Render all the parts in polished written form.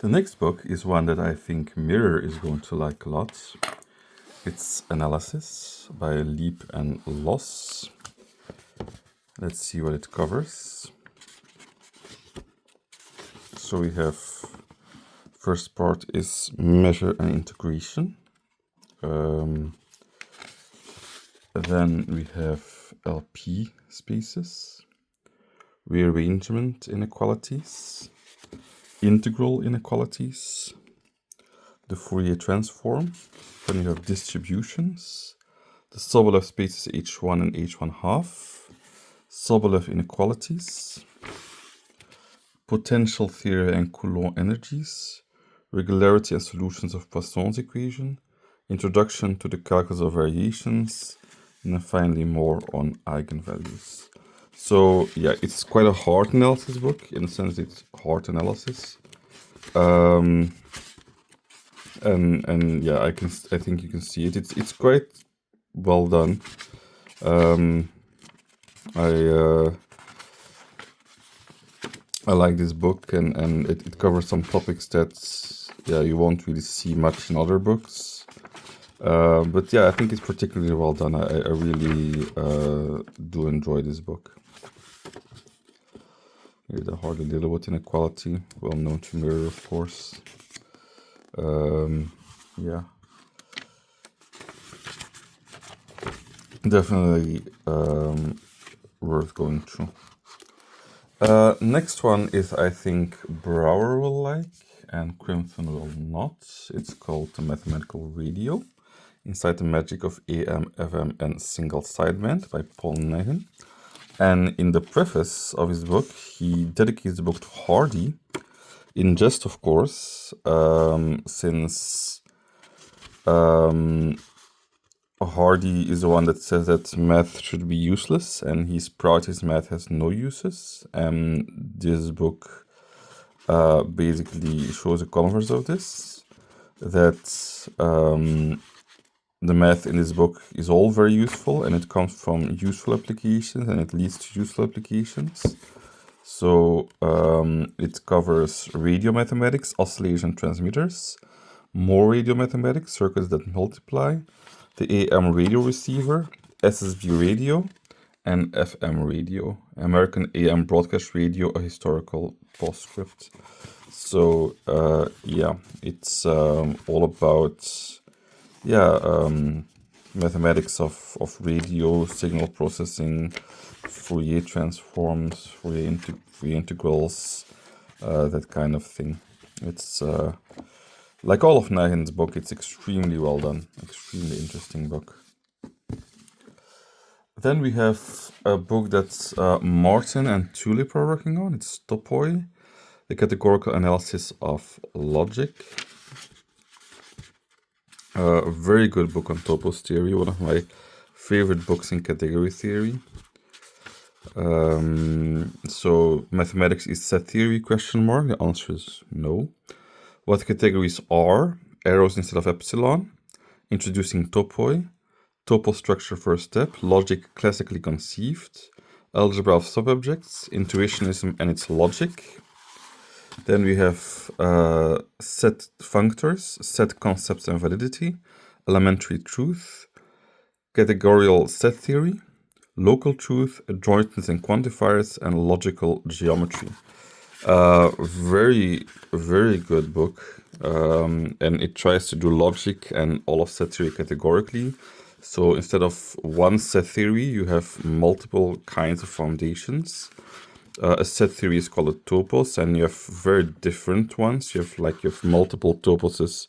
The next book is one that I think Mirror is going to like a lot. It's Analysis by Leap and Loss. Let's see what it covers. So we have, first part is measure and integration. Then we have LP spaces, rearrangement inequalities, integral inequalities, the Fourier transform. Then you have distributions, the Sobolev spaces H1 and H1 half, Sobolev inequalities, potential theory and Coulomb energies, regularity and solutions of Poisson's equation, introduction to the calculus of variations, and then finally more on eigenvalues. So yeah, it's quite a hard analysis book in the sense it's hard analysis. And yeah, I think you can see it. It's quite well done. I like this book, and it covers some topics that you won't really see much in other books. But yeah, I think it's particularly well done. I really do enjoy this book. Here, the Hardy-Littlewood inequality, well known to Mirror, of course. Yeah, definitely worth going through. Next one is, I think, Brouwer will like and Crimson will not. It's called The Mathematical Radio, Inside the Magic of AM, FM, and Single Sideband by Paul Nagin. And in the preface of his book, he dedicates the book to Hardy, in jest, of course, since Hardy is the one that says that math should be useless, and he's proud his math has no uses. And this book basically shows the converse of this, that the math in this book is all very useful, and it comes from useful applications, and it leads to useful applications. So it covers radio mathematics, oscillators and transmitters, more radio mathematics, circuits that multiply, the AM radio receiver, SSB radio, and FM radio, American AM broadcast radio, a historical postscript. So yeah, it's all about mathematics of radio, signal processing, Fourier transforms, Fourier integrals, that kind of thing. It's like all of Nagin's book, it's extremely well done, extremely interesting book. Then we have a book that Martin and Tulip are working on. It's Topoi, the categorical analysis of logic. A very good book on topos theory, one of my favorite books in category theory. So mathematics is set theory, question mark. The answer is no. What categories are? Arrows instead of epsilon, introducing topoi, topos structure first step, logic classically conceived, algebra of subobjects, intuitionism and its logic. Then we have set functors, set concepts and validity, elementary truth, categorical set theory, local truth, adjointness and quantifiers, and logical geometry. Very, very good book. And it tries to do logic and all of set theory categorically. So instead of one set theory, you have multiple kinds of foundations. A set theory is called a topos, and you have very different ones. You have multiple toposes.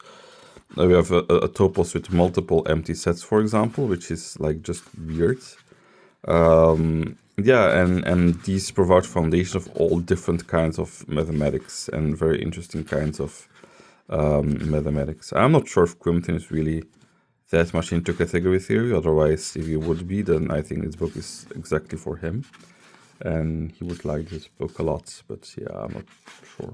We have a topos with multiple empty sets, for example, which is like just weird. And these provide foundation of all different kinds of mathematics and very interesting kinds of mathematics. I'm not sure if Quentin is really that much into category theory. Otherwise, if he would be, then I think this book is exactly for him. And he would like this book a lot, but yeah, I'm not sure.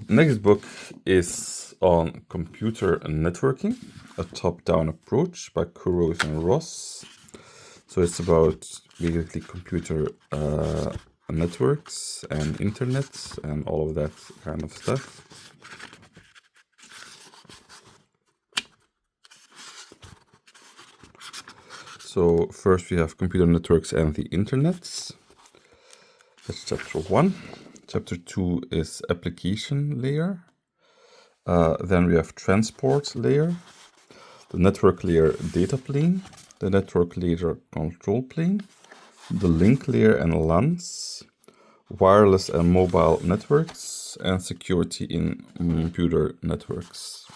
Next book is on computer networking, a top-down approach by Kurose and Ross. So it's about basically computer networks and internet and all of that kind of stuff. So first we have computer networks and the internet. That's chapter 1. Chapter 2 is application layer. Then we have transport layer, the network layer data plane, the network layer control plane, the link layer and LANs, wireless and mobile networks, and security in computer networks.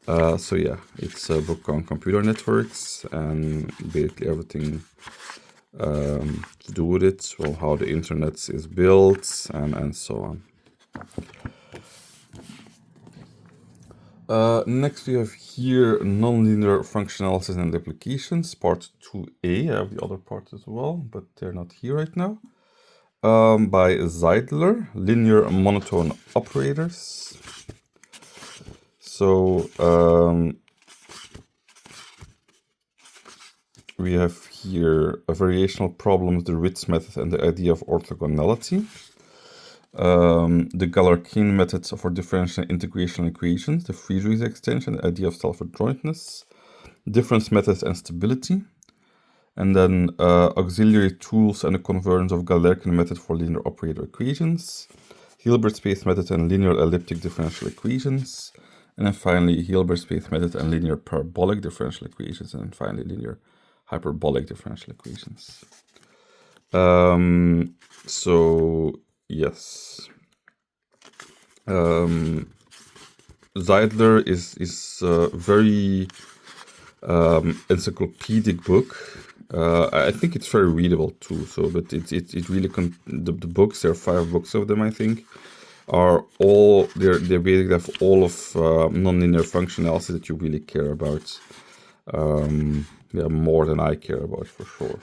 So yeah, it's a book on computer networks and basically everything to do with it, well, how the internet is built and so on. Next we have here nonlinear function analysis and applications, part 2a. I have the other part as well, but they're not here right now. By Zeidler, linear monotone operators. So we have here a variational problem, the Ritz method, and the idea of orthogonality. The Galerkin method for differential integration equations, the Friedrichs extension, the idea of self-adjointness, difference methods and stability, and then auxiliary tools and the convergence of Galerkin method for linear operator equations, Hilbert space method and linear elliptic differential equations, and then finally Hilbert space method and linear parabolic differential equations, and then finally linear hyperbolic differential equations. So yes, Zeidler is a very encyclopedic book. I think it's very readable too. So, but it really the books, there are 5 books of them, I think, are all they basically have all of nonlinear function analysis that you really care about. Yeah, more than I care about for sure.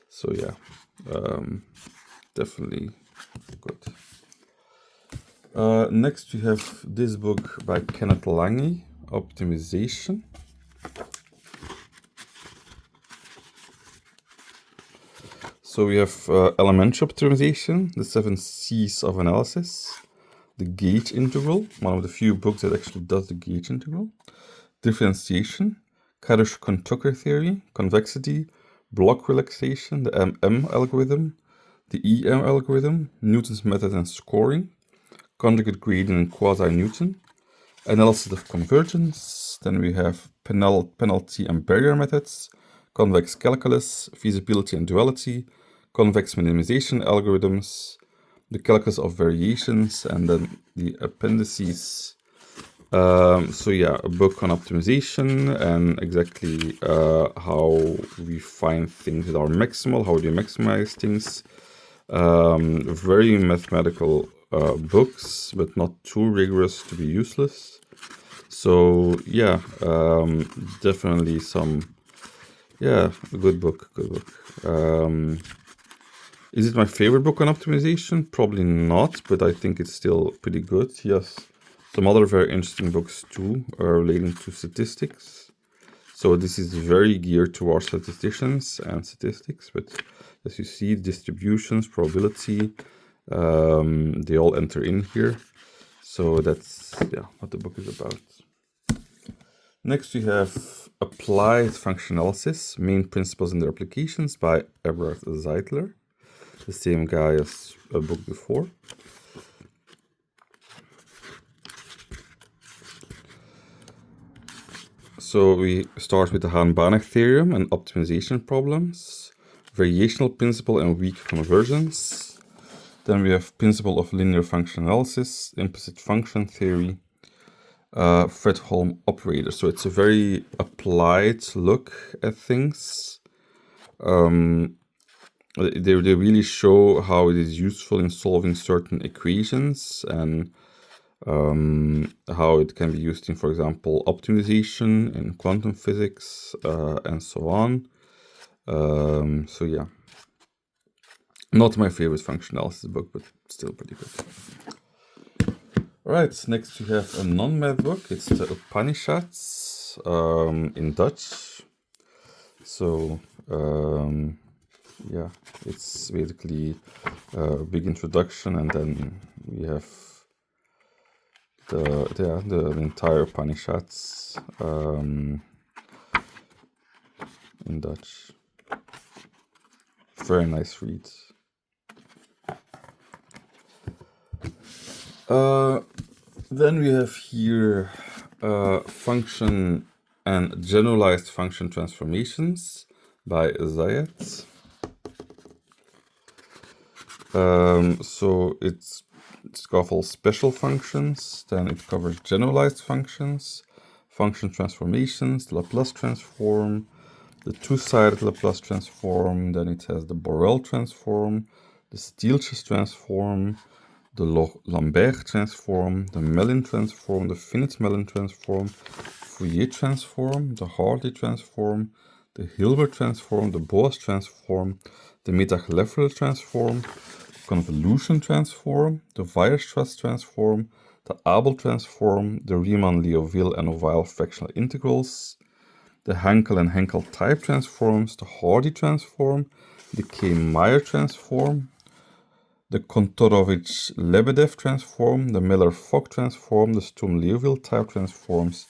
So yeah, definitely good. Next we have this book by Kenneth Lange, Optimization. So we have elementary optimization, the 7 C's of analysis, the gauge integral, one of the few books that actually does the gauge integral, differentiation, Karush-Tucker theory, convexity, block relaxation, the MM algorithm, the EM algorithm, Newton's method and scoring, conjugate gradient and quasi-Newton, analysis of convergence. Then we have penalty and barrier methods, convex calculus, feasibility and duality, convex minimization algorithms, the calculus of variations, and then the appendices. So yeah, a book on optimization and exactly how we find things that are maximal, how do you maximize things. Very mathematical books, but not too rigorous to be useless. So yeah, definitely some, yeah, good book. Is it my favorite book on optimization? Probably not, but I think it's still pretty good. Yes, some other very interesting books too relating to statistics. So this is very geared towards statisticians and statistics, but as you see, distributions, probability, they all enter in here. So that's what the book is about. Next we have Applied Function Analysis, Main Principles and Their Applications by Eberhard Zeidler, the same guy as a book before. So we start with the Hahn-Banach theorem and optimization problems, variational principle and weak convergence. Then we have principle of linear function analysis, implicit function theory, Fredholm operator. So it's a very applied look at things. They really show how it is useful in solving certain equations and how it can be used in, for example, optimization in quantum physics and so on. So yeah, not my favorite function analysis book, but still pretty good. All right, next we have a non-math book. It's the Upanishads in Dutch. So yeah, it's basically a big introduction, and then we have the entire Upanishads in Dutch. Very nice read. Then we have here function and generalized function transformations by Zayat. So it covers special functions, then it covers generalized functions, function transformations, the Laplace transform, the two-sided Laplace transform, then it has the Borel transform, the Stieltjes transform, the Lambert transform, the Mellin transform, the Finitz-Mellin transform, Fourier transform, the Hartley transform, the Hilbert transform, the Boas transform, the Metag-Lefferts transform, convolution transform, the Weierstrass transform, the Abel transform, the Riemann-Liouville and Weyl fractional integrals, the Hankel and Henkel type transforms, the Hardy transform, the K-Meyer transform, the Kontorovich-Lebedev transform, the Miller-Fock transform, the Sturm-Liouville type transforms,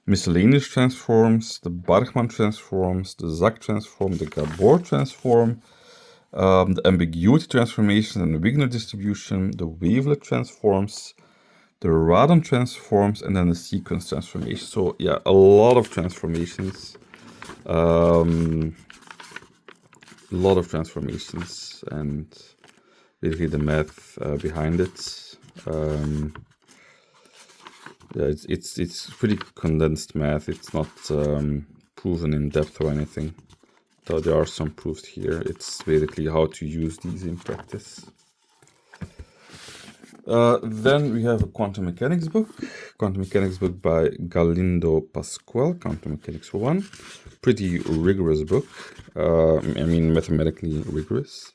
miscellaneous transforms, the Bargmann transforms, the Zak transform, the Gabor transform, the ambiguity transformation and the Wigner distribution, the wavelet transforms, the Radon transforms, and then the sequence transformation. So yeah, a lot of transformations. A lot of transformations and basically the math behind it. Yeah, it's pretty condensed math. It's not proven in depth or anything. Though there are some proofs here. It's basically how to use these in practice. Then we have a quantum mechanics book by Galindo Pascual, Quantum Mechanics 1. Pretty rigorous book. I mean, mathematically rigorous.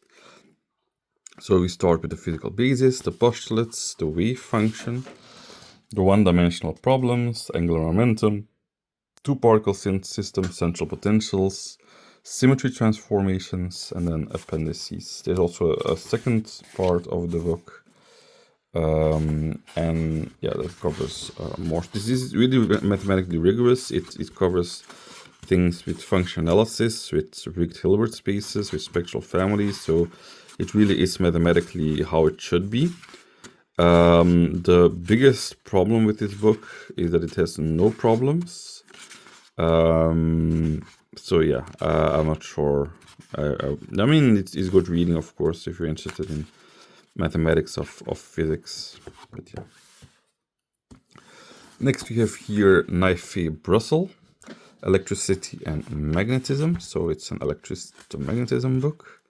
So we start with the physical basis, the postulates, the wave function, the one-dimensional problems, angular momentum, two-particle systems, central potentials, symmetry transformations, and then appendices. There's also a second part of the book. And yeah, that covers more. This is really mathematically rigorous. It covers things with function analysis, with rigged Hilbert spaces, with spectral families. So it really is mathematically how it should be. The biggest problem with this book is that it has no problems. So yeah, I'm not sure. I mean, it's good reading, of course, if you're interested in mathematics of physics. But yeah. Next we have here Naifeh-Brussel, Electricity and Magnetism. So it's an electromagnetism book.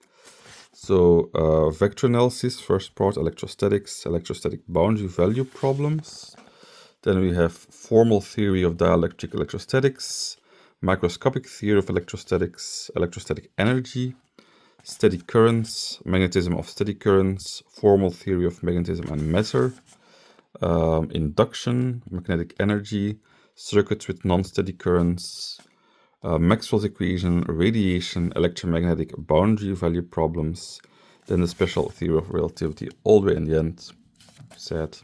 So vector analysis, first part, electrostatics, electrostatic boundary value problems. Then we have formal theory of dielectric electrostatics, macroscopic theory of electrostatics, electrostatic energy, steady currents, magnetism of steady currents, formal theory of magnetism and matter, induction, magnetic energy, circuits with non-steady currents, Maxwell's equation, radiation, electromagnetic boundary value problems, then the special theory of relativity all the way in the end. Sad.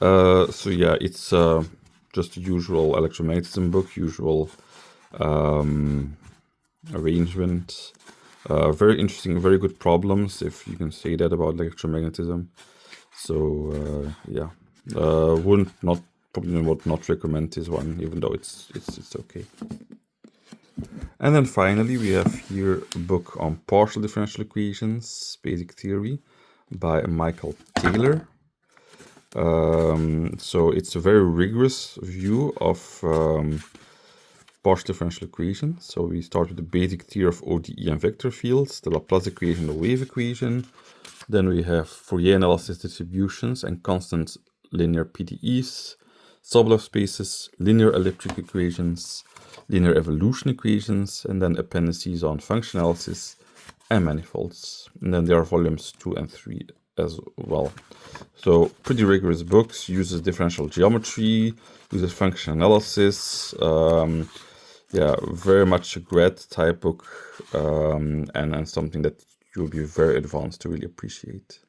So yeah, it's just the usual electromagnetism book, usual arrangement. Very interesting, very good problems, if you can say that about electromagnetism. So yeah, would not recommend this one, even though it's okay. And then finally we have here a book on partial differential equations, basic theory, by Michael Taylor. So it's a very rigorous view of partial differential equations. So we start with the basic theory of ODE and vector fields, the Laplace equation, the wave equation. Then we have Fourier analysis distributions and constant linear PDEs, Sobolev spaces, linear elliptic equations, linear evolution equations, and then appendices on function analysis and manifolds. And then there are volumes 2 and 3 as well. So pretty rigorous books, uses differential geometry, uses function analysis, yeah, very much a great type book, and something that you'll be very advanced to really appreciate.